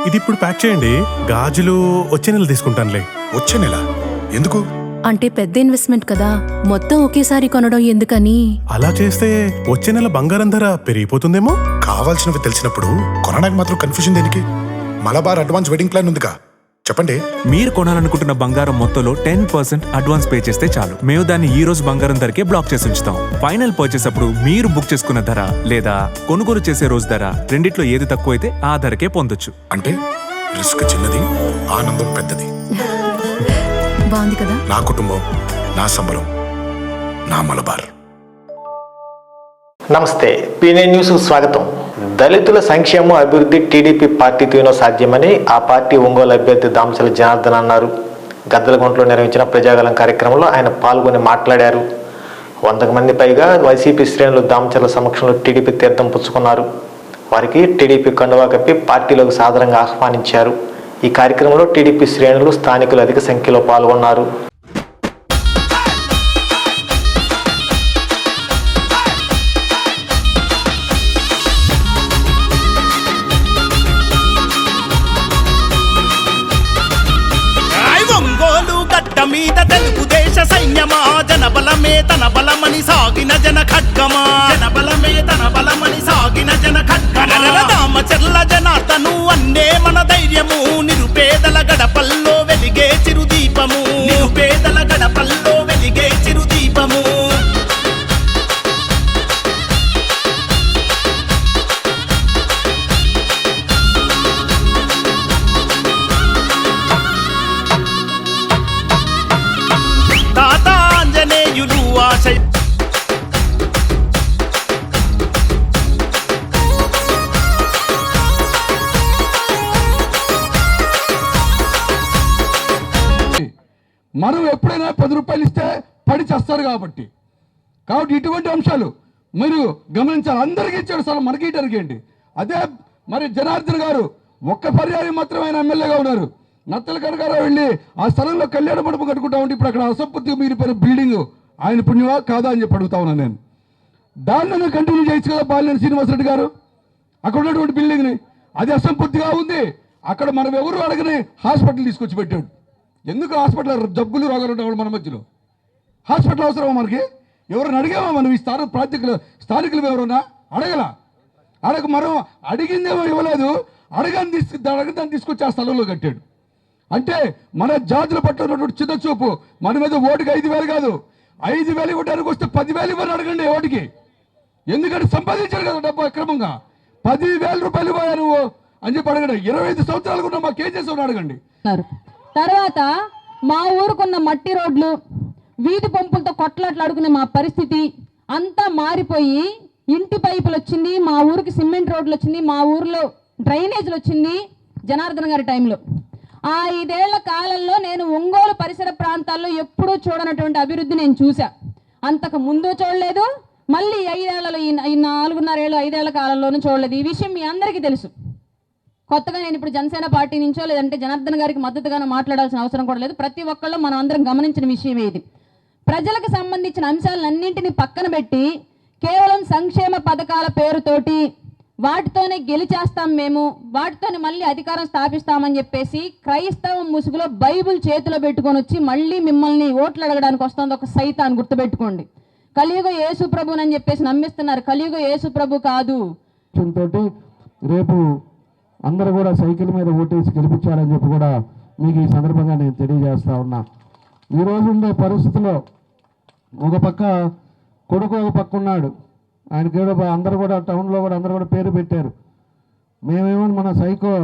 ఇది ఇప్పుడు ప్యాక్ చేయండి. గాజులు వచ్చే నెల తీసుకుంటానులే. వచ్చే నెల ఎందుకు? అంటే పెద్ద ఇన్వెస్ట్మెంట్ కదా, మొత్తం ఒకేసారి కొనడం ఎందుకని. అలా చేస్తే వచ్చే నెల బంగారం ధర పెరిగిపోతుందేమో. కావాల్సినవి తెలిసినప్పుడు కొనడానికి మాత్రం కన్ఫ్యూజన్ దేనికి? మలబార్ అడ్వాన్స్ వెడ్డింగ్ ప్లాన్ ఉందిగా, చెప్పండి. మీరు కొనాలనుకుంటున్న బంగారం మొత్తంలో 10% అడ్వాన్స్ పే చేస్తే చాలు. మేము దాన్ని ఈ రోజు బంగారం ధరకే బ్లాక్ చేసి ఉంచుతాం. ఫైనల్ పర్చేస్ అప్పుడు మీరు బుక్ చేసుకున్న ధర లేదా కొనుగోలు చేసే రోజు ధర రెండిట్లో ఏది తక్కువైతే ఆ ధరకే పొందొచ్చు. అంటే రిస్క్ చిన్నది, ఆనందం పెద్దది. బాగుంది కదా. నా కుటుంబం, నా సంబరం, నా మలబార్. నమస్తే, పీనే న్యూస్ స్వాగతం. దళితుల సంక్షేమం అభివృద్ధి టీడీపీ పార్టీతోనో సాధ్యమని ఆ పార్టీ ఒంగోలు అభ్యర్థి దామచల జనార్దన్ అన్నారు. గద్దలగుంటలో నిర్వహించిన ప్రజాగలం కార్యక్రమంలో ఆయన పాల్గొని మాట్లాడారు. 100 మంది పైగా వైసీపీ శ్రేణులు దామచల సమక్షంలో టీడీపీ తీర్థం పుచ్చుకున్నారు. వారికి టీడీపీ కండువా కప్పి పార్టీలోకి సాదరంగా ఆహ్వానించారు. ఈ కార్యక్రమంలో టీడీపీ శ్రేణులు, స్థానికులు అధిక సంఖ్యలో పాల్గొన్నారు. మీద తెలుగుదేశ సైన్యమా, జనబలమే తన బలమని సాగిన జన ఖడ్గమా, జనబలమే తన బలమని సాగిన జన ఖడ్గమా. దామచర్ల జనార్దను అన్నే మన ధైర్యము, నిరుపేదల గడపల్లో వెలిగే చిరుదీపము, నిరుపేదల గడపల్లో వెలిగే చిరుదీపము. మనం ఎప్పుడైనా 10 రూపాయలు ఇస్తే పడి చేస్తారు కాబట్టి ఇటువంటి అంశాలు మీరు గమనించాలి. అందరికీ ఇచ్చాడు స్థలం, మనకి ఇటరికేంటి. అదే మరి జనార్దన్ గారు ఒక్క పర్యాయం మాత్రమే ఆయన ఎమ్మెల్యేగా ఉన్నారు. నత్తల కనకారా వెళ్ళి ఆ స్థలంలో కళ్యాణ మండపం కట్టుకుంటా ఉంటే ఇప్పుడు అక్కడ అసంపత్తి మీరిపోయిన బిల్డింగ్ ఆయన పుణ్యమా కాదా అని చెప్పి అడుగుతా ఉన్నాను నేను. దాన్ని కంటిన్యూ చేయొచ్చు కదా బాలినేని శ్రీనివాసరెడ్డి గారు. అక్కడ ఉన్నటువంటి బిల్డింగ్ని, అది అసంపూర్తిగా ఉంది. అక్కడ మనం ఎవరు అడగని హాస్పిటల్ తీసుకొచ్చి పెట్టాడు. ఎందుకు హాస్పిటల్? జబ్బులు రోగాలు ఉండేవాళ్ళు మన మధ్యలో హాస్పిటల్ అవసరమా మనకి? ఎవరైనా అడిగామా మనం? ఈ స్థానికులు ఎవరన్నా అడగ మనం అడిగిందేమో ఇవ్వలేదు, అడగని తీసుకొచ్చి ఆ స్థలంలో కట్టాడు. అంటే మన జాతుల పట్ల ఉన్నటువంటి చిన్న చూపు. మన మీద ఓటుకి 5,000 కాదు, 5,000 ఇవ్వడానికి వస్తే 10,000 ఇవ్వని అడగండి ఓటుకి. ఎందుకంటే సంపాదించాడు కదా డబ్బు అక్రమంగా. 10,000 రూపాయలు ఇవ్వయా నువ్వు అని చెప్పి అడగండి. 25 సంవత్సరాలు కూడా మాకేం చేసావు అడగండి. తర్వాత మా ఊరుకున్న మట్టి రోడ్లు, వీధి పంపులతో కొట్లాట్లు అడుగునే మా పరిస్థితి అంతా మారిపోయి ఇంటి పైపులు వచ్చింది, మా ఊరికి సిమెంట్ రోడ్లు వచ్చింది, మా ఊర్లో డ్రైనేజీలు వచ్చింది జనార్దన్ గారి టైంలో. ఆ 5 ఏళ్ల కాలంలో నేను ఒంగోలు పరిసర ప్రాంతాల్లో ఎప్పుడూ చూడనటువంటి అభివృద్ధి నేను చూసా. అంతకు ముందు చూడలేదు, మళ్ళీ 5 ఏళ్లలో ఈ 4.5 ఏళ్ళు 5 ఏళ్ల కాలంలోనూ చూడలేదు. ఈ విషయం మీ అందరికీ తెలుసు. కొత్తగా నేను ఇప్పుడు జనసేన పార్టీ నుంచో లేదంటే జనార్దన్ గారికి మద్దతుగానో మాట్లాడాల్సిన అవసరం కూడా లేదు. ప్రతి ఒక్కళ్ళు మనం అందరం గమనించిన విషయమే ఇది. ప్రజలకు సంబంధించిన అంశాలన్నింటినీ పక్కన పెట్టి కేవలం సంక్షేమ పథకాల పేరుతోటి వాటితోనే గెలిచేస్తాం మేము, వాటితోనే మళ్ళీ అధికారం స్థాపిస్తామని చెప్పేసి క్రైస్తవ ముసుగులో బైబుల్ చేతిలో పెట్టుకొని వచ్చి మళ్ళీ మిమ్మల్ని ఓట్లు అడగడానికి వస్తుంది ఒక సైతాన్. గుర్తుపెట్టుకోండి, కలియుగ యేసు ప్రభునని చెప్పేసి నమ్మిస్తున్నారు. కలియుగ యేసు ప్రభు కాదు. రేపు అందరూ కూడా సైకిల్ మీద ఓటేసి గెలిపించాలని చెప్పి కూడా మీకు ఈ సందర్భంగా నేను తెలియజేస్తా ఉన్నా. ఈరోజు ఉండే పరిస్థితిలో ఒక పక్క కొడుకు, ఒక పక్క ఉన్నాడు. ఆయనకి అందరూ కూడా టౌన్లో కూడా అందరూ కూడా పేరు పెట్టారు. మేమేమో మన సైకో,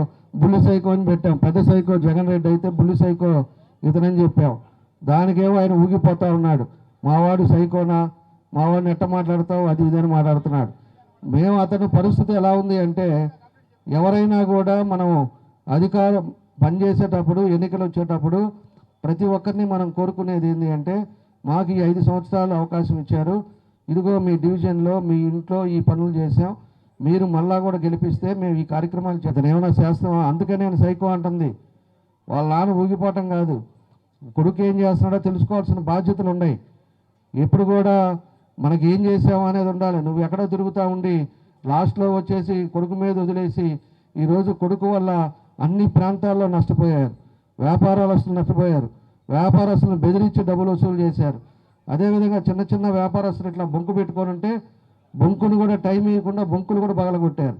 బుల్లి సైకో అని పెట్టాం. పెద్ద సైకో జగన్ రెడ్డి అయితే బుల్లి సైకో ఇతనని చెప్పాం. దానికేమో ఆయన ఊగిపోతా ఉన్నాడు. మావాడు సైకోనా, మావాడిని ఎట్ట మాట్లాడతావు, అది ఇదని మాట్లాడుతున్నాడు. మేము అతని పరిస్థితి ఎలా ఉంది అంటే, ఎవరైనా కూడా మనం అధికారం పనిచేసేటప్పుడు, ఎన్నికలు వచ్చేటప్పుడు ప్రతి ఒక్కరిని మనం కోరుకునేది ఏంటి అంటే, మాకు ఈ 5 సంవత్సరాలు అవకాశం ఇచ్చారు, ఇదిగో మీ డివిజన్లో మీ ఇంట్లో ఈ పనులు చేసాం, మీరు మళ్ళా కూడా గెలిపిస్తే మేము ఈ కార్యక్రమాలు చేద్దాం. ఏమైనా చేస్తామా? అందుకే నేను సైకో అంటుంది. వాళ్ళ నాన్న ఊగిపోవటం కాదు, కొడుకు ఏం చేస్తున్నాడో తెలుసుకోవాల్సిన బాధ్యతలు ఉన్నాయి. ఎప్పుడు కూడా మనకి ఏం చేసామో అనేది ఉండాలి. నువ్వు ఎక్కడో తిరుగుతూ ఉండి లాస్ట్లో వచ్చేసి కొడుకు మీద వదిలేసి ఈరోజు కొడుకు వల్ల అన్ని ప్రాంతాల్లో నష్టపోయారు. వ్యాపారస్తులు నష్టపోయారు. వ్యాపారస్తులను బెదిరించి డబ్బులు వసూలు చేశారు. అదేవిధంగా చిన్న చిన్న వ్యాపారస్తులు ఇట్లా బొంకు పెట్టుకొని ఉంటే బొంకును కూడా టైం ఇవ్వకుండా బొంకులు కూడా పగలగొట్టారు.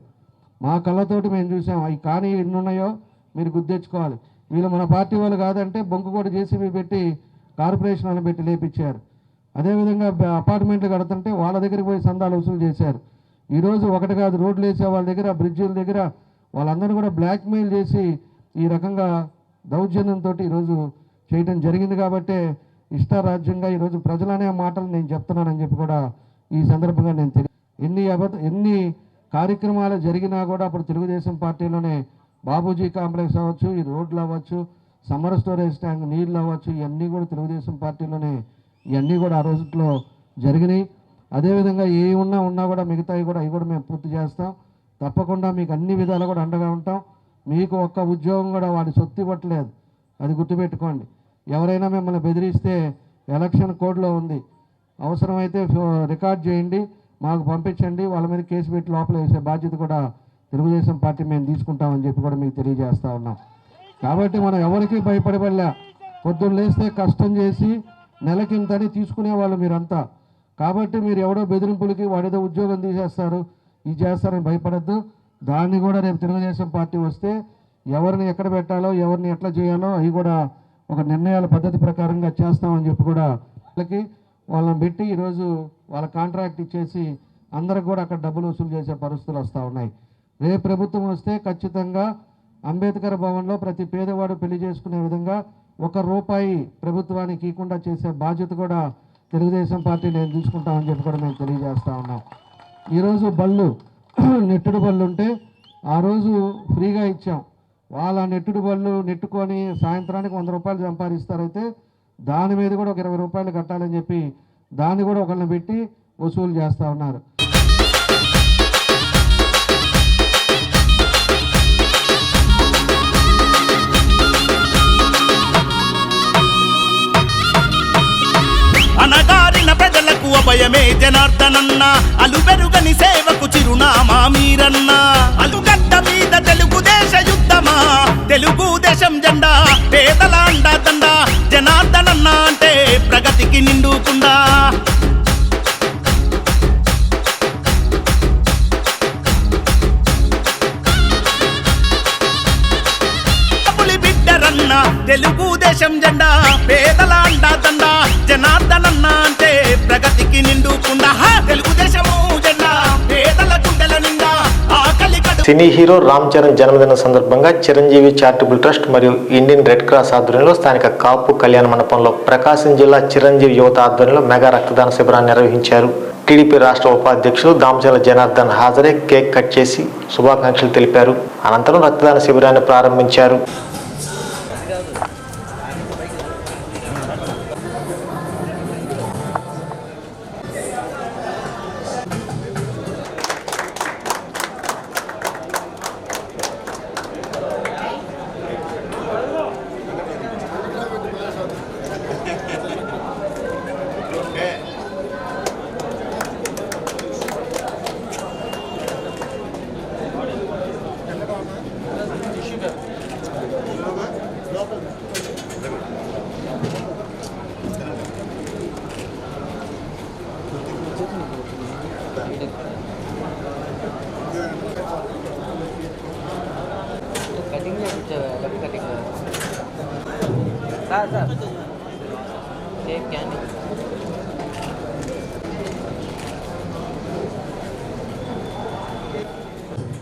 మా కళ్ళతోటి మేము చూసాం. అవి కానీ ఎన్ని ఉన్నాయో మీరు గుర్తించుకోవాలి. వీళ్ళు మన పార్టీ వాళ్ళు కాదంటే బొంకు కూడా జేసీబీ పెట్టి కార్పొరేషన్ వాళ్ళని పెట్టి లేపించారు. అదేవిధంగా అపార్ట్మెంట్లు కడుతుంటే వాళ్ళ దగ్గరికి పోయి సందాలు వసూలు చేశారు. ఈరోజు ఒకటి కాదు, రోడ్లు వేసే వాళ్ళ దగ్గర, బ్రిడ్జిల దగ్గర వాళ్ళందరూ కూడా బ్లాక్మెయిల్ చేసి ఈ రకంగా దౌర్జన్యంతో ఈరోజు చేయడం జరిగింది. కాబట్టే ఇష్టారాజ్యంగా ఈరోజు ప్రజలనే మాటలు నేను చెప్తున్నానని చెప్పి కూడా ఈ సందర్భంగా నేను ఎన్ని కార్యక్రమాలు జరిగినా కూడా అప్పుడు తెలుగుదేశం పార్టీలోనే బాబూజీ కాంప్లెక్స్ అవ్వచ్చు, ఈ రోడ్లు అవ్వచ్చు, సమ్మర్ స్టోరేజ్ ట్యాంక్ నీళ్ళు అవ్వచ్చు, ఇవన్నీ కూడా తెలుగుదేశం పార్టీలోనే ఇవన్నీ కూడా ఆ రోజుల్లో జరిగినాయి. అదేవిధంగా ఏ ఉన్నా కూడా మిగతావి కూడా అవి కూడా మేము పూర్తి చేస్తాం. తప్పకుండా మీకు అన్ని విధాలు కూడా అండగా ఉంటాం. మీకు ఒక్క ఉద్యోగం కూడా వాడి సొత్తు ఇవ్వట్లేదు, అది గుర్తుపెట్టుకోండి. ఎవరైనా మిమ్మల్ని బెదిరిస్తే ఎలక్షన్ కోడ్లో ఉంది, అవసరమైతే రికార్డ్ చేయండి, మాకు పంపించండి, వాళ్ళ మీద కేసు పెట్టి లోపల వేసే బాధ్యత కూడా తెలుగుదేశం పార్టీ మేము తీసుకుంటామని చెప్పి కూడా మీకు తెలియజేస్తూ ఉన్నాం. కాబట్టి మనం ఎవరికి భయపడబడలే. పొద్దున్న లేస్తే కష్టం చేసి నెలకింతని తీసుకునేవాళ్ళు మీరంతా. కాబట్టి మీరు ఎవడో బెదిరింపులకి వాడేదో ఉద్యోగం తీసేస్తారు, ఇది చేస్తారని భయపడద్దు. దాన్ని కూడా రేపు తెలుగుదేశం పార్టీ వస్తే ఎవరిని ఎక్కడ పెట్టాలో, ఎవరిని ఎట్లా చేయాలో అవి కూడా ఒక నిర్ణయాల పద్ధతి ప్రకారంగా చేస్తామని చెప్పి కూడా వాళ్ళని పెట్టి ఈరోజు వాళ్ళ కాంట్రాక్ట్ ఇచ్చేసి అందరికి కూడా అక్కడ డబ్బులు వసూలు చేసే పరిస్థితులు వస్తూ ఉన్నాయి. రేపు ప్రభుత్వం వస్తే ఖచ్చితంగా అంబేద్కర్ భవన్లో ప్రతి పేదవాడు పెళ్లి చేసుకునే విధంగా ₹1 ప్రభుత్వానికి ఇవ్వకుండా చేసే బాధ్యత కూడా తెలుగుదేశం పార్టీ నేను తీసుకుంటామని చెప్పి కూడా మేము తెలియజేస్తూ ఉన్నాం. ఈరోజు బళ్ళు నెట్టుడు బళ్ళు ఉంటే ఆ రోజు ఫ్రీగా ఇచ్చాం. వాళ్ళ నెట్టుడు బళ్ళు నెట్టుకొని సాయంత్రానికి ₹100 సంపాదిస్తారైతే దాని మీద కూడా ఒక ₹20 కట్టాలని చెప్పి దాన్ని కూడా ఒకళ్ళని పెట్టి వసూలు చేస్తూ ఉన్నారు. అనగారిన ప్రజలకు అభయమే జనార్దనన్న, అలుబెరుగని సేవకు చిరునామా మీరన్న. అలుగడ్డ మీద తెలుగుదేశ యుద్ధమా, తెలుగుదేశం జెండా పేదల అండా దండ. జనార్దనన్న అంటే ప్రగతికి నిండుకుండా. బిడ్డరన్న తెలుగుదేశం జెండా పేదల అండా దండ. జనార్దనన్న అంటే ప్రగతికి నిండుకుండా. తెలుగుదేశము జెండా పేదల గుండెల నిండా. ఆకలి సినీ హీరో రామ్ చరణ్ జన్మదిన సందర్భంగా చిరంజీవి చారిటబుల్ ట్రస్ట్ మరియు ఇండియన్ రెడ్ క్రాస్ ఆధ్వర్యంలో స్థానిక కాపు కళ్యాణ మండపంలో ప్రకాశం జిల్లా చిరంజీవి యువత ఆధ్వర్యంలో మెగా రక్తదాన శిబిరాన్ని నిర్వహించారు. టీడీపీ రాష్ట్ర ఉపాధ్యక్షులు దామచర్ల జనార్దన్ హాజరై కేక్ కట్ చేసి శుభాకాంక్షలు తెలిపారు. అనంతరం రక్తదాన శిబిరాన్ని ప్రారంభించారు.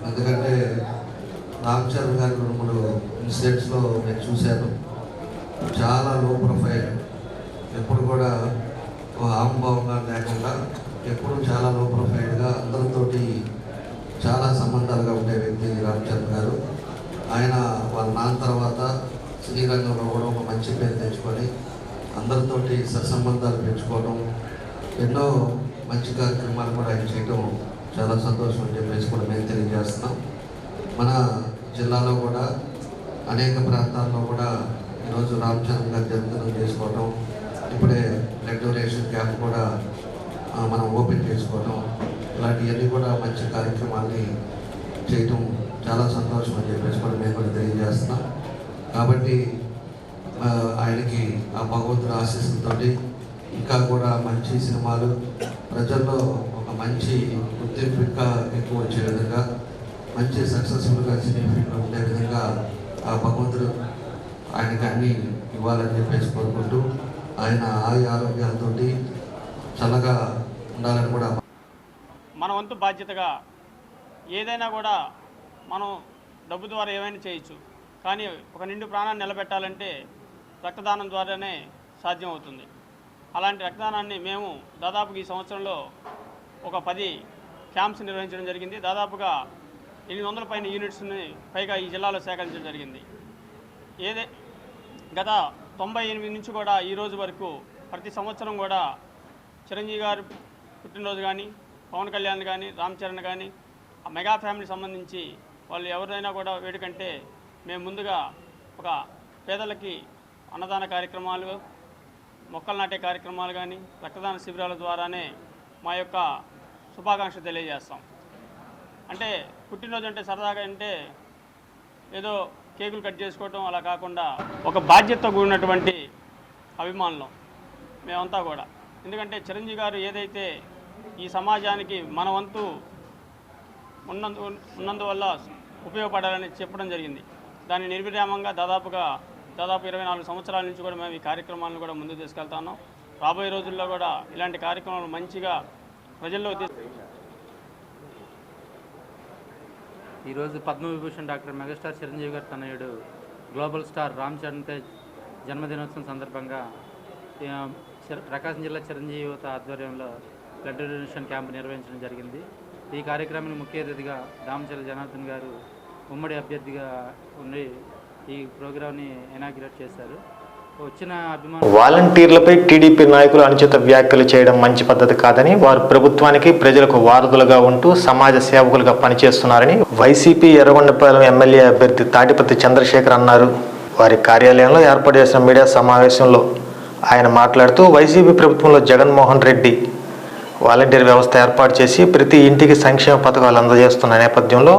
ఎందుకంటే రామ్ చరణ్ గారి 2-3 ఇన్సిడెంట్స్లో నేను చూశాను. చాలా లో ప్రొఫైల్, ఎప్పుడు కూడా ఆంభావంగా లేకుండా ఎప్పుడు చాలా లో ప్రొఫైల్గా అందరితోటి చాలా సంబంధాలుగా ఉండే వ్యక్తి రామ్ చరణ్ గారు. ఆయన వాళ్ళ నాన్న తర్వాత శ్రీరంగంలో కూడా ఒక మంచి పేరు తెచ్చుకొని అందరితోటి సత్సంబంధాలు పెంచుకోవడం, ఎన్నో మంచి కార్యక్రమాలు కూడా ఆయన చేయడం చాలా సంతోషం అని చెప్పేసి కూడా మేము తెలియజేస్తున్నాం. మన జిల్లాలో కూడా అనేక ప్రాంతాల్లో కూడా ఈరోజు రామ్ చరణ్ గారి జన్మదినం చేసుకోవడం, ఇప్పుడే బ్లడ్ డొనేషన్ క్యాంప్ కూడా మనం ఓపెన్ చేసుకోవడం, ఇలాంటివన్నీ కూడా మంచి కార్యక్రమాన్ని చేయటం చాలా సంతోషం అని చెప్పేసి కూడా మేము కూడా తెలియజేస్తున్నాం. కాబట్టి ఆయనకి ఆ భగవంతుడి ఆశీస్సులతోటి ఇంకా కూడా మంచి సినిమాలు ప్రజల్లో ఒక మంచి గుర్తింపు ఇంకా ఎక్కువ వచ్చే విధంగా మంచి సక్సెస్ఫుల్గా సినీ ఫీల్డ్లో ఉండే విధంగా ఆ భగవంతుడు ఆయనకి అన్నీ ఇవ్వాలని చెప్పేసి కోరుకుంటూ ఆయన ఆరోగ్యాలతో చల్లగా ఉండాలని కూడా మన వంతు బాధ్యతగా ఏదైనా కూడా మనం డబ్బు ద్వారా ఏమైనా చేయొచ్చు, కానీ ఒక నిండు ప్రాణాన్ని నిలబెట్టాలంటే రక్తదానం ద్వారానే సాధ్యం అవుతుంది. అలాంటి రక్తదానాన్ని మేము దాదాపుగా ఈ సంవత్సరంలో ఒక 10 క్యాంప్స్ నిర్వహించడం జరిగింది. దాదాపుగా 800 పైన యూనిట్స్ని పైగా ఈ జిల్లాలో సేకరించడం జరిగింది. గత 98 నుంచి కూడా ఈ రోజు వరకు ప్రతి సంవత్సరం కూడా చిరంజీవి గారు పుట్టినరోజు కానీ, పవన్ కళ్యాణ్ కానీ, రామ్ చరణ్ కానీ, ఆ మెగా ఫ్యామిలీ సంబంధించి వాళ్ళు ఎవరైనా కూడా వేడుకంటే మేము ముందుగా ఒక పేదలకి అన్నదాన కార్యక్రమాలు, మొక్కలు నాటే కార్యక్రమాలు కానీ, రక్తదాన శిబిరాల ద్వారానే మా యొక్క శుభాకాంక్షలు తెలియజేస్తాం. అంటే పుట్టినరోజు అంటే సరదాగా అంటే ఏదో కేకులు కట్ చేసుకోవటం అలా కాకుండా ఒక బాధ్యతతో కూడినటువంటి అభిమానులం మేమంతా కూడా. ఎందుకంటే చిరంజీవి గారు ఏదైతే ఈ సమాజానికి మన వంతు ఉన్నందువల్ల ఉపయోగపడాలని చెప్పడం జరిగింది. దాన్ని నిర్విరామంగా దాదాపు 24 సంవత్సరాల నుంచి కూడా మేము ఈ కార్యక్రమాలను కూడా ముందుకు తీసుకెళ్తున్నాం. రాబోయే రోజుల్లో కూడా ఇలాంటి కార్యక్రమాలు మంచిగా ప్రజల్లో ఈరోజు పద్మవిభూషణ్ డాక్టర్ మెగాస్టార్ చిరంజీవి గారి తనయుడు గ్లోబల్ స్టార్ రామ్ చరణ్ తేజ్ జన్మదినోత్సవం సందర్భంగా ప్రకాశం జిల్లా చిరంజీవి యువత ఆధ్వర్యంలో బ్లడ్ డొనేషన్ క్యాంప్ నిర్వహించడం జరిగింది. ఈ కార్యక్రమానికి ముఖ్య అతిథిగా దామచర్ల జనార్దన్ గారు ఉమ్మడి అభ్యర్థిగా ఉండి ఈ ప్రోగ్రామ్ని ఇనాగ్రేట్ చేశారు. వాలంటీర్లపై టీడీపీ నాయకులు అనుచిత వ్యాఖ్యలు చేయడం మంచి పద్ధతి కాదని, వారు ప్రభుత్వానికి ప్రజలకు వారధులుగా ఉంటూ సమాజ సేవకులుగా పనిచేస్తున్నారని వైసీపీ ఎర్రగొండపాలెం ఎమ్మెల్యే అభ్యర్థి తాటిపత్తి చంద్రశేఖర్ అన్నారు. వారి కార్యాలయంలో ఏర్పాటు చేసిన మీడియా సమావేశంలో ఆయన మాట్లాడుతూ వైసీపీ ప్రభుత్వంలో జగన్మోహన్ రెడ్డి వాలంటీర్ వ్యవస్థ ఏర్పాటు చేసి ప్రతి ఇంటికి సంక్షేమ పథకాలు అందజేస్తున్న నేపథ్యంలో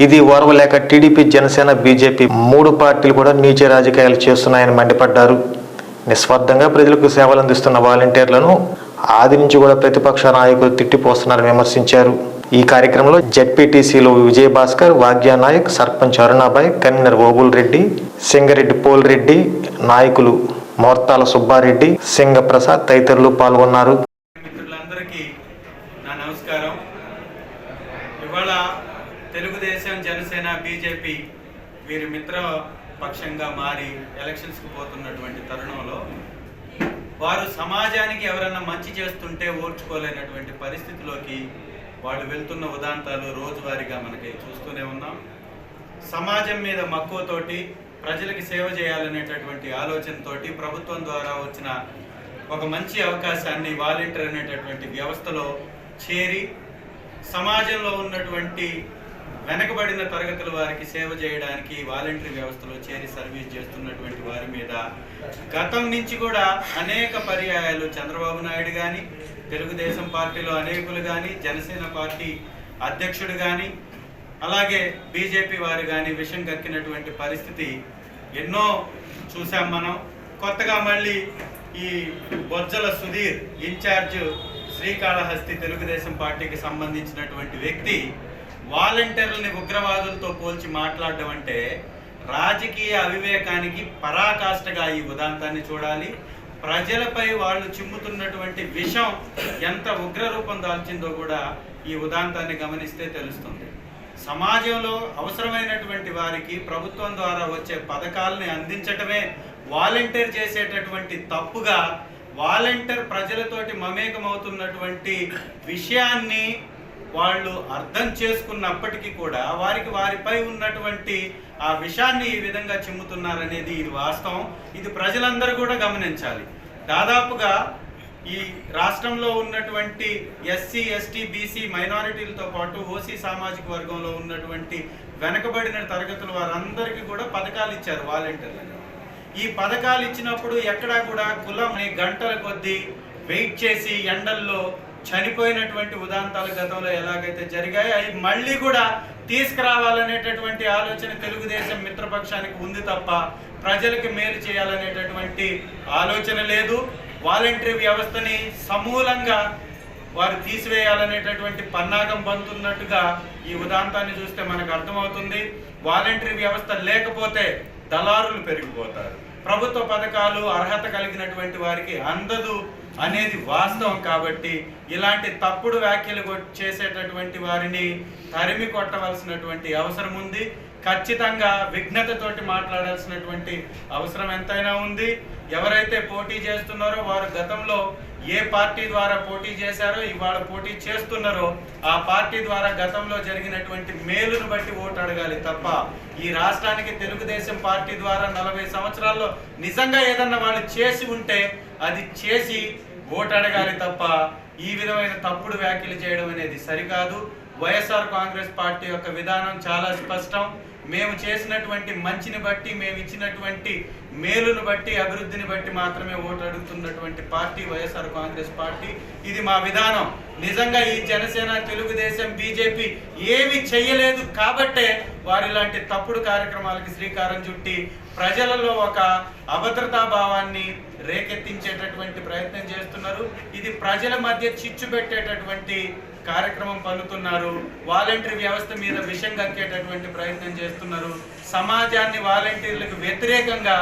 ఇది ఓర్వలేక టీడీపీ, జనసేన, బీజేపీ 3 పార్టీలు కూడా నీచ రాజకీయాలు చేస్తున్నాయని మండిపడ్డారు. నిస్వార్థంగా ప్రజలకు సేవలు అందిస్తున్న వాలంటీర్లను ఆది నుంచి కూడా ప్రతిపక్ష నాయకులు తిట్టిపోస్తున్నారని విమర్శించారు. ఈ కార్యక్రమంలో జెడ్పీటీసీలు విజయభాస్కర్, వాగ్యా నాయక్, సర్పంచ్ అరుణాబాయ్, కన్వీనర్ ఓబుల్ రెడ్డి, సింగరెడ్డి పోల్ రెడ్డి, నాయకులు మోర్తాల సుబ్బారెడ్డి, సింగప్రసాద్ తదితరులు పాల్గొన్నారు. మిత్రులందరికీ నా నమస్కారం. ఇవాళ తెలుగుదేశం, జనసేన, బీజేపీ వీరి మిత్ర పక్షంగా మారి ఎలక్షన్స్కి పోతున్నటువంటి తరుణంలో వారు సమాజానికి ఎవరన్నా మంచి చేస్తుంటే ఓర్చుకోలేనటువంటి పరిస్థితిలోకి వాళ్ళు వెళ్తున్న ఉదాంతాలు రోజువారీగా మనకి చూస్తూనే ఉన్నాం. సమాజం మీద మక్కువతోటి ప్రజలకి సేవ చేయాలనేటటువంటి ఆలోచనతోటి ప్రభుత్వం ద్వారా వచ్చిన ఒక మంచి అవకాశాన్ని వాలంటీర్ అనేటటువంటి వ్యవస్థలో చేరి సమాజంలో ఉన్నటువంటి వెనకబడిన తరగతుల వారికి సేవ చేయడానికి వాలంటీర్ వ్యవస్థలో చేరి సర్వీస్ చేస్తున్నటువంటి వారి మీద గతం నుంచి కూడా అనేక పర్యాయాలు చంద్రబాబు నాయుడు కానీ, తెలుగుదేశం పార్టీలో అనేకులు కానీ, జనసేన పార్టీ అధ్యక్షుడు కానీ, అలాగే బీజేపీ వారు కానీ విషం కక్కినటువంటి పరిస్థితి ఎన్నో చూసాం మనం. కొత్తగా మళ్ళీ ఈ బొజ్జల సుధీర్ ఇన్ఛార్జ్ శ్రీకాళహస్తి తెలుగుదేశం పార్టీకి సంబంధించినటువంటి వ్యక్తి వాలంటీర్లని ఉగ్రవాదులతో పోల్చి మాట్లాడడం అంటే రాజకీయ అవివేకానికి పరాకాష్ఠగా ఈ ఉదాంతాన్ని చూడాలి. ప్రజలపై వాళ్ళు చిమ్ముతున్నటువంటి విషం ఎంత ఉగ్రరూపం దాల్చిందో కూడా ఈ ఉదాంతాన్ని గమనిస్తే తెలుస్తుంది. సమాజంలో అవసరమైనటువంటి వారికి ప్రభుత్వం ద్వారా వచ్చే పథకాలని అందించటమే వాలంటీర్ చేసేటటువంటి తప్పుగా, వాలంటీర్ ప్రజలతోటి మమేకమవుతున్నటువంటి విషయాన్ని వాళ్ళు అర్థం చేసుకున్నప్పటికీ కూడా వారిపై ఉన్నటువంటి ఆ విషయాన్ని ఈ విధంగా చిమ్ముతున్నారనేది ఇది వాస్తవం. ఇది ప్రజలందరూ కూడా గమనించాలి. దాదాపుగా ఈ రాష్ట్రంలో ఉన్నటువంటి ఎస్సీ, ఎస్టీ, బీసీ మైనారిటీలతో పాటు ఓసీ సామాజిక వర్గంలో ఉన్నటువంటి వెనకబడిన తరగతుల వారందరికీ కూడా పథకాలు ఇచ్చారు వాలంటీర్లు. ఈ పథకాలు ఇచ్చినప్పుడు ఎక్కడా కూడా కులం గంటల కొద్దీ వెయిట్ చేసి ఎండల్లో చనిపోయినటువంటి ఉదాంతాలు గతంలో ఎలాగైతే జరిగాయో అవి మళ్ళీ కూడా తీసుకురావాలనేటటువంటి ఆలోచన తెలుగుదేశం మిత్రపక్షానికి ఉంది తప్ప ప్రజలకు మేలు చేయాలనేటటువంటి ఆలోచన లేదు. వాలంటరీ వ్యవస్థని సమూలంగా వారు తీసివేయాలనేటటువంటి పన్నాగం బంతున్నట్టుగా ఈ ఉదాంతాన్ని చూస్తే మనకు అర్థమవుతుంది. వాలంటరీ వ్యవస్థ లేకపోతే దళారులు పెరిగిపోతారు, ప్రభుత్వ పథకాలు అర్హత కలిగినటువంటి వారికి అందదు అనేది వాస్తవం. కాబట్టి ఇలాంటి తప్పుడు వ్యాఖ్యలు చేసేటటువంటి వారిని తరిమి కొట్టవలసినటువంటి అవసరం ఉంది. ఖచ్చితంగా విఘ్నతతోటి మాట్లాడాల్సినటువంటి అవసరం ఎంతైనా ఉంది. ఎవరైతే పోటీ చేస్తున్నారో వారు గతంలో ఏ పార్టీ ద్వారా పోటీ చేశారో ఇవాళ పోటీ చేస్తున్నారో ఆ పార్టీ ద్వారా గతంలో జరిగినటువంటి మేలును బట్టి ఓటు అడగాలి తప్ప ఈ రాష్ట్రానికి తెలుగుదేశం పార్టీ ద్వారా 40 సంవత్సరాల్లో నిజంగా ఏదన్నా వాళ్ళు చేసి ఉంటే అది చేసి ఓటు అడగాలి తప్ప ఈ విధమైన తప్పుడు వ్యాఖ్యలు చేయడం అనేది సరికాదు. వైఎస్ఆర్ కాంగ్రెస్ పార్టీ యొక్క విధానం చాలా స్పష్టం. మేము చేసినటువంటి మంచిని బట్టి, మేము ఇచ్చినటువంటి మేలును బట్టి, అభివృద్ధిని బట్టి మాత్రమే ఓటు అడుగుతున్నటువంటి పార్టీ వైఎస్ఆర్ కాంగ్రెస్ పార్టీ. ఇది మా విధానం. నిజంగా ఈ జనసేన, తెలుగుదేశం, బీజేపీ ఏమి చెయ్యలేదు కాబట్టే వారు ఇలాంటి తప్పుడు కార్యక్రమాలకి శ్రీకారం చుట్టి ప్రజలలో ఒక అభద్రతా భావాన్ని రేకెత్తించేటటువంటి ప్రయత్నం చేస్తున్నారు. ఇది ప్రజల మధ్య చిచ్చు పెట్టేటటువంటి కార్యక్రమం పన్నుతున్నారు. వాలంటరీ వ్యవస్థ మీద విషం కక్కేటటువంటి ప్రయత్నం చేస్తున్నారు. సమాజాన్ని వాలంటీర్లకు వ్యతిరేకంగా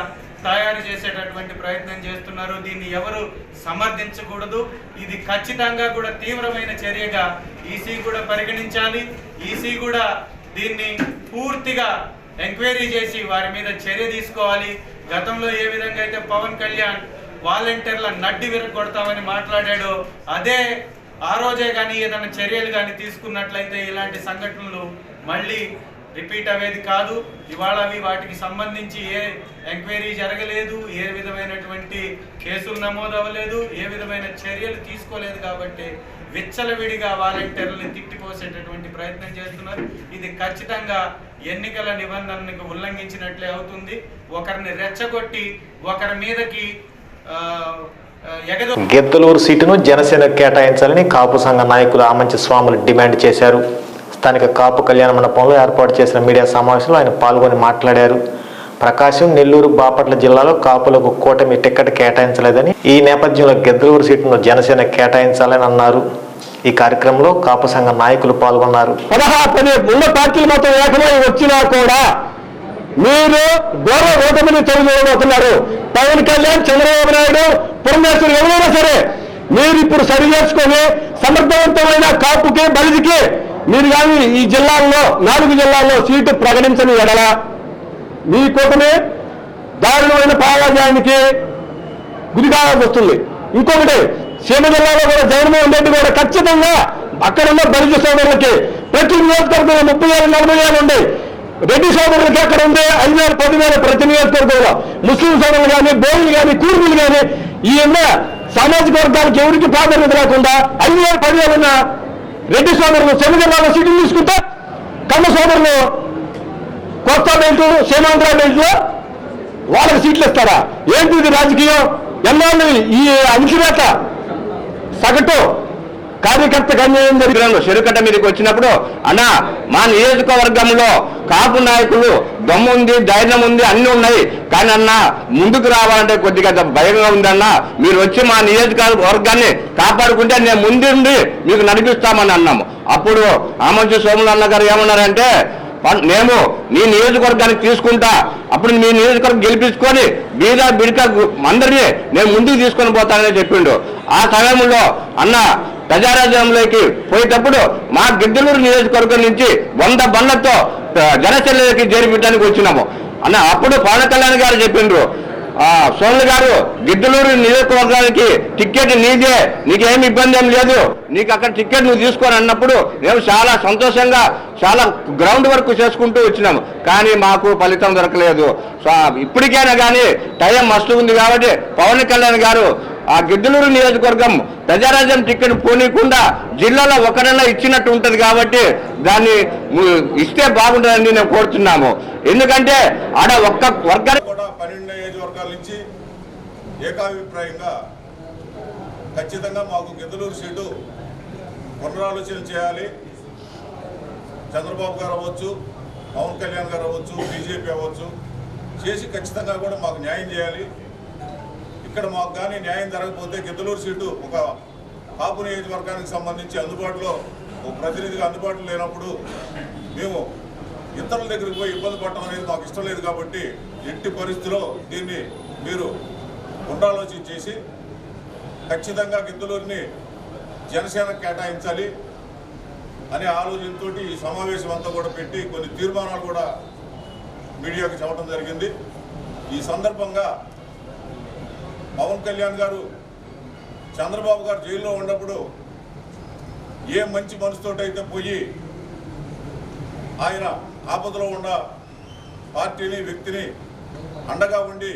తయారు చేసేటటువంటి ప్రయత్నం చేస్తున్నారు. దీన్ని ఎవరు సమర్థించకూడదు. ఇది ఖచ్చితంగా కూడా తీవ్రమైన చర్యగా ఈసీ కూడా పరిగణించాలి. ఈసీ కూడా దీన్ని పూర్తిగా ఎంక్వైరీ చేసి వారి మీద చర్య తీసుకోవాలి. గతంలో ఏ విధంగా అయితే పవన్ కళ్యాణ్ వాలంటీర్ల నడ్డి విరగొడతామని మాట్లాడాడో అదే ఆ రోజే కానీ ఏదైనా చర్యలు కానీ తీసుకున్నట్లయితే ఇలాంటి సంఘటనలు మళ్ళీ రిపీట్ అయ్యేది కాదు. ఇవాళ వాటికి సంబంధించి ఏ ఎంక్వైరీ జరగలేదు, ఏ విధమైనటువంటి కేసులు నమోదు అవ్వలేదు, ఏ విధమైన చర్యలు తీసుకోలేదు. కాబట్టి విచ్చలవిడిగా వాలంటీర్లని తిట్టిపోసేటటువంటి ప్రయత్నం చేస్తున్నారు. ఇది ఖచ్చితంగా ఎన్నికల నిబంధనలకు ఉల్లంఘించినట్లే అవుతుంది. ఒకరిని రెచ్చగొట్టి ఒకరి మీదకి గిద్దలూరు సీటును జనసేన కేటాయించాలని కాపు సంఘ నాయకులు ఆమంచి స్వాములు డిమాండ్ చేశారు. స్థానిక కాపు కళ్యాణ మండపంలో ఏర్పాటు చేసిన మీడియా సమావేశంలో ఆయన పాల్గొని మాట్లాడారు. ప్రకాశం, నెల్లూరు, బాపట్ల జిల్లాలో కాపులకు కూటమి టికెట్ కేటాయించలేదని, ఈ నేపథ్యంలో గిద్దలూరు సీటును జనసేన కేటాయించాలని అన్నారు. ఈ కార్యక్రమంలో కాపు సంఘ నాయకులు పాల్గొన్నారు. 16 పార్టీలు మొత్తం ఏకమై వచ్చినా కూడా మీరు ఘోర ఓటమిని చదువుతున్నారు. పవన్ కళ్యాణ్, చంద్రబాబు నాయుడు, పురంధేశ్వరి ఎవరైనా సరే మీరు ఇప్పుడు సరి చేసుకొని సమర్థవంతమైన కాపుకి, బలిజికి మీరు కానీ ఈ జిల్లాల్లో 4 జిల్లాల్లో సీటు ప్రకటించని ఎడల మీ కూటమి దారుణమైన పరాజయానికి గురి కావాల్సి వస్తుంది. ఇంకొకటి, సీమ జిల్లాలో కూడా జగన్మోహన్ రెడ్డి కూడా ఖచ్చితంగా అక్కడున్న బలిజ సోదరులకి ప్రతి నియోజకవర్గంలో 30,000-40,000 ఉండే రెడ్డి సోదరులకి అక్కడ ఉండే 5,000-10,000 ప్రతి నియోజకవర్గంలో, ముస్లిం సోదరులు కానీ, బోయిలు కానీ, కూర్మీలు కానీ ఈ సామాజిక వర్గాలకు ఎవరికి ప్రాధాన్యత లేకుండా 5,000-10,000 ఉన్న రెడ్డి సోదరులు సీమ జిల్లాలో సీట్లు తీసుకుంటే కమ్మ సోదరులు కొత్త బెల్టు, సీమాంధ్ర బెల్ట్లో వాళ్ళకి సీట్లు ఇస్తారా? ఏంటి ఇది రాజకీయం? ఎన్నాళ్ళు ఈ అంచురేత సగటు కార్యకర్తకు అన్యాయం జరిగినాను. చెరుకట్ట మీదకి వచ్చినప్పుడు అన్నా మా నియోజకవర్గంలో కాపు నాయకులు దమ్ముంది, ధైర్యం ఉంది, అన్నీ ఉన్నాయి, కానీ అన్న ముందుకు రావాలంటే కొద్దిగా భయంగా ఉందన్నా, మీరు వచ్చి మా నియోజకవర్గాన్ని కాపాడుకుంటే నేను ముందుండి మీకు నడిపిస్తామని అన్నాము. అప్పుడు ఆమంచి సోములు అన్న గారు ఏమన్నారంటే, మేము నీ నియోజకవర్గానికి తీసుకుంటా, అప్పుడు మీ నియోజకవర్గం గెలిపించుకొని బీద బిడిక అందరినీ నేను ముందుకు తీసుకొని పోతానని చెప్పిండు. ఆ సమయంలో అన్న ప్రజారాజ్యంలోకి పోయేటప్పుడు మా గిద్దలూరు నియోజకవర్గం నుంచి 100 బండ్లతో జనసేనలోకి చేర్పించడానికి వచ్చినాము అన్న. అప్పుడు పవన్ కళ్యాణ్ గారు చెప్పిండ్రు, సోములు గారు గిద్దలూరు నియోజకవర్గానికి టికెట్ నీదే, నీకేమి ఇబ్బంది ఏం లేదు, నీకు అక్కడ టికెట్ నువ్వు తీసుకొని అన్నప్పుడు మేము చాలా సంతోషంగా చాలా గ్రౌండ్ వర్క్ చేసుకుంటూ వచ్చినాము. కానీ మాకు ఫలితం దొరకలేదు. ఇప్పటికైనా కానీ టైం మస్తు ఉంది కాబట్టి పవన్ కళ్యాణ్ గారు ఆ గిద్దలూరు నియోజకవర్గం ప్రజారాజ్యం టికెట్ పోనీకుండా జిల్లాలో ఒకరైనా ఇచ్చినట్టు ఉంటుంది కాబట్టి దాన్ని ఇస్తే బాగుంటుందని మేము కోరుతున్నాము. ఎందుకంటే ఆడ ఒక్క వర్గాన్ని 12 నియోజకవర్గాల నుంచి ఏకాభిప్రాయంగా ఖచ్చితంగా మాకు గిద్దలూరు సీటు పునరాలోచన చేయాలి, చంద్రబాబు గారు అవ్వచ్చు, పవన్ కళ్యాణ్ గారు అవ్వచ్చు, బీజేపీ అవ్వచ్చు, చేసి ఖచ్చితంగా కూడా మాకు న్యాయం చేయాలి. ఇక్కడ మాకు కానీ న్యాయం జరగకపోతే గిద్దలూరు సీటు ఒక కాపు నియోజకవర్గానికి సంబంధించి అందుబాటులో ఒక ప్రతినిధిగా అందుబాటులో లేనప్పుడు మేము ఇతరుల దగ్గరికి పోయి ఇబ్బంది పడటం అనేది మాకు ఇష్టం లేదు. కాబట్టి ఎట్టి పరిస్థితిలో దీన్ని మీరు పునరాలోచన చేసి ఖచ్చితంగా గిద్దలూరుని జనసేనకు కేటాయించాలి అనే ఆలోచనతో ఈ సమావేశం అంతా కూడా పెట్టి కొన్ని తీర్మానాలు కూడా మీడియాకు చెప్పడం జరిగింది. ఈ సందర్భంగా పవన్ కళ్యాణ్ గారు చంద్రబాబు గారు జైల్లో ఉన్నప్పుడు ఏ మంచి మనసుతోటైతే పోయి ఆయన ఆపదలో ఉన్న పార్టీని వ్యక్తిని అండగా ఉండి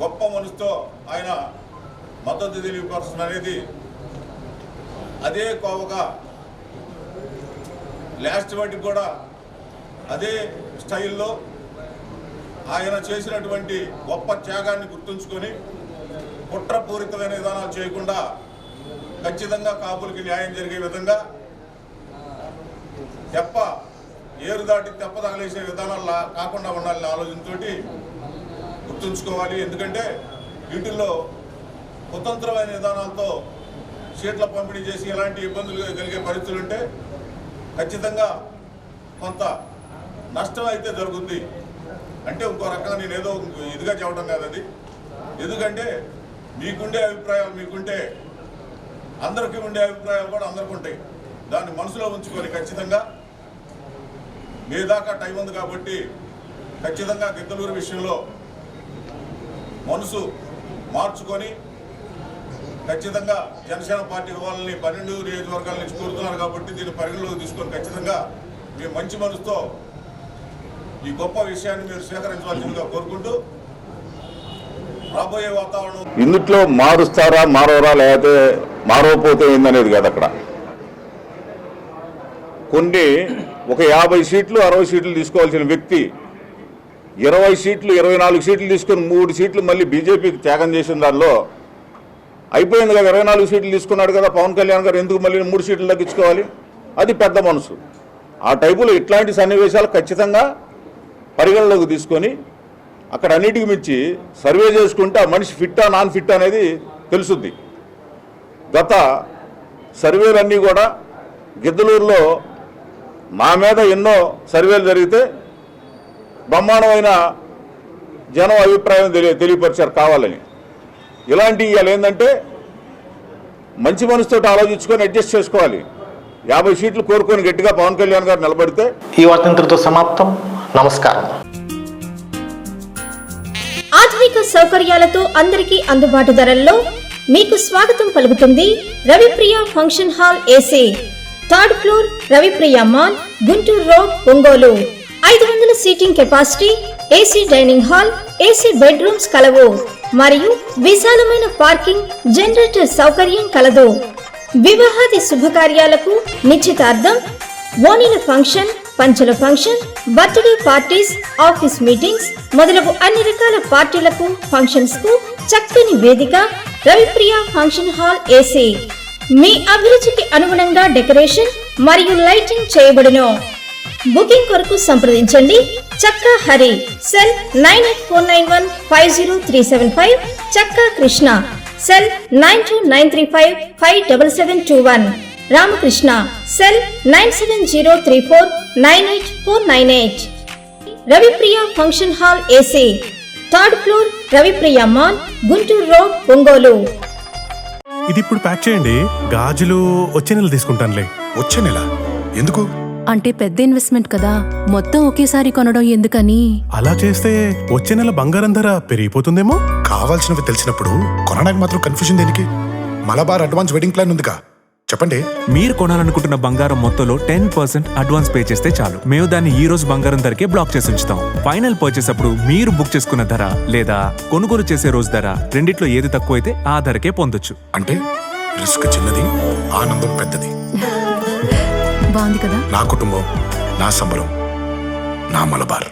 గొప్ప మనసుతో ఆయన మద్దతు తెలియపరచడం అనేది అదే కోవగా లాస్ట్ వాటికి కూడా అదే స్టైల్లో ఆయన చేసినటువంటి గొప్ప త్యాగాన్ని గుర్తుంచుకొని కుట్రపూరితమైన విధానాలు చేయకుండా ఖచ్చితంగా కాపులకి న్యాయం జరిగే విధంగా ఏరు దాటి తెప్ప తగలేసే విధానాలు కాకుండా ఉండాలనే ఆలోచనతో గుర్తుంచుకోవాలి. ఎందుకంటే వీటిల్లో స్వతంత్రమైన విధానాలతో సీట్ల పంపిణీ చేసి ఎలాంటి ఇబ్బందులు కలిగే పరిస్థితులు ఉంటే ఖచ్చితంగా కొంత నష్టం అయితే జరుగుతుంది. అంటే ఇంకో రకంగా నేను ఏదో ఇదిగా చెప్పడం కాదు అది. ఎందుకంటే మీకుండే అభిప్రాయాలు మీకుంటే అందరికీ ఉండే అభిప్రాయాలు కూడా అందరికీ ఉంటాయి. దాన్ని మనసులో ఉంచుకొని ఖచ్చితంగా మీ దాకా టైం ఉంది కాబట్టి ఖచ్చితంగా గిద్దలూరు విషయంలో మనసు మార్చుకొని ఖచ్చితంగా జనసేన పార్టీ వాళ్ళని 12 నియోజకవర్గాల నుంచి కోరుతున్నారు కాబట్టి దీన్ని పరిగణలోకి తీసుకొని ఖచ్చితంగా మీ మంచి మనసుతో ఈ గొప్ప విషయాన్ని మీరు స్వీకరించవలసిందిగా కోరుకుంటూ రాబోయే వాతావరణం ఇందుట్లో మారుస్తారా మారవరా లేకపోతే మారవపోతే ఏందనేది కాదు. అక్కడ కొన్ని ఒక 50 సీట్లు 60 సీట్లు తీసుకోవాల్సిన వ్యక్తి 20 సీట్లు 24 సీట్లు తీసుకొని 3 సీట్లు మళ్ళీ బీజేపీకి త్యాగం చేసిన దానిలో అయిపోయింది కదా. 24 సీట్లు తీసుకున్నాడు కదా పవన్ కళ్యాణ్ గారు, ఎందుకు మళ్ళీ 3 సీట్లు తగ్గించుకోవాలి? అది పెద్ద మనసు. ఆ టైపులో ఇట్లాంటి సన్నివేశాలు ఖచ్చితంగా పరిగణలోకి తీసుకొని అక్కడ అన్నిటికి మించి సర్వే చేసుకుంటే ఆ మనిషి ఫిట్టా నాన్ ఫిట్ అనేది తెలుసుద్ది. గత సర్వేలన్నీ కూడా గిద్దలూరులో నా మీద ఎన్నో సర్వేలు జరిగితే బ్రహ్మాండమైన జనం అభిప్రాయం తెలియపరిచారు కావాలని. ఇలాంటి ఇవాళ ఏంటంటే మంచి మనసుతో ఆలోచించుకొని అడ్జస్ట్ చేసుకోవాలి. 50 సీట్లు కోరుకొని గట్టిగా పవన్ కళ్యాణ్ గారు నిలబడితే. ఈ వార్తంతో సమాప్తం. నమస్కారం. ఆధునిక సౌకర్యాలతో అందరికీ అందుబాటు ధరల్లో మీకు స్వాగతం పలుకుతుంది Ravipriya function hall AC, 3rd floor, Ravipriya mall, Guntur road, Ongole. 500 seating capacity, AC dining hall, AC bedrooms కలవు మరియు విశాలమైన పార్కింగ్, జనరేటర్ సౌకర్యం కలదు. వివాహాది శుభకార్యాలకు, నిశ్చితార్థం, ఓణీల ఫంక్షన్, పంచల function, birthday parties, office meetings మొదలగు అన్ని రకాల పార్టీలకు, ఫంక్షన్స్ కు చక్కని వేదిక రవిప్రియ ఫంక్షన్ హాల్ ఏసీ. మీ అభిరుచికి అనుగుణంగా డెకరేషన్ మరియు లైటింగ్ చేయబడును. బుకింగ్ కొరకు సంప్రదించండి చక్కా హరి, సెల్ 9849150375, చక్కా Krishna, cell 9293557721, Ramakrishna, cell 9703498498. Ravipriya function hall AC, 3rd floor, Ravipriya mall, Guntur road, Ongole. ఇది ఇప్పుడు ప్యాక్ చేయండి. గాజులు వచ్చే నెల తీసుకుంటానులే. వచ్చే నెల ఎందుకు? అంటే పెద్ద ఇన్వెస్ట్మెంట్ కదా, మొత్తం ఒకేసారి కొనడం ఎందుకని. అలా చేస్తే వచ్చే నెల బంగారం ధర పెరిగిపోతుందేమో. కావాల్సినవి తెలిసినప్పుడు కొనడానికి మాత్రం కన్ఫ్యూజన్ దేనికి? మలబార్ అడ్వాన్స్ వెడ్డింగ్ ప్లాన్ ఉందిగా, చెప్పండి. మీరు కొనాలనుకుంటున్న బంగారం మొత్తంలో 10% అడ్వాన్స్ పే చేస్తే చాలు. మేము దాన్ని ఈ రోజు బంగారం ధరకే బ్లాక్ చేసి ఉంచుతాం. ఫైనల్ పర్చేస్ అప్పుడు మీరు బుక్ చేసుకున్న ధర లేదా కొనుగోలు చేసే రోజు ధర రెండిట్లో ఏది తక్కువైతే ఆ ధరకే పొందొచ్చు. అంటే రిస్క్ చిన్నది, ఆనందం పెద్దది. బాగుంది కదా. నా కుటుంబం, నా సంబరం, నా మలబార్.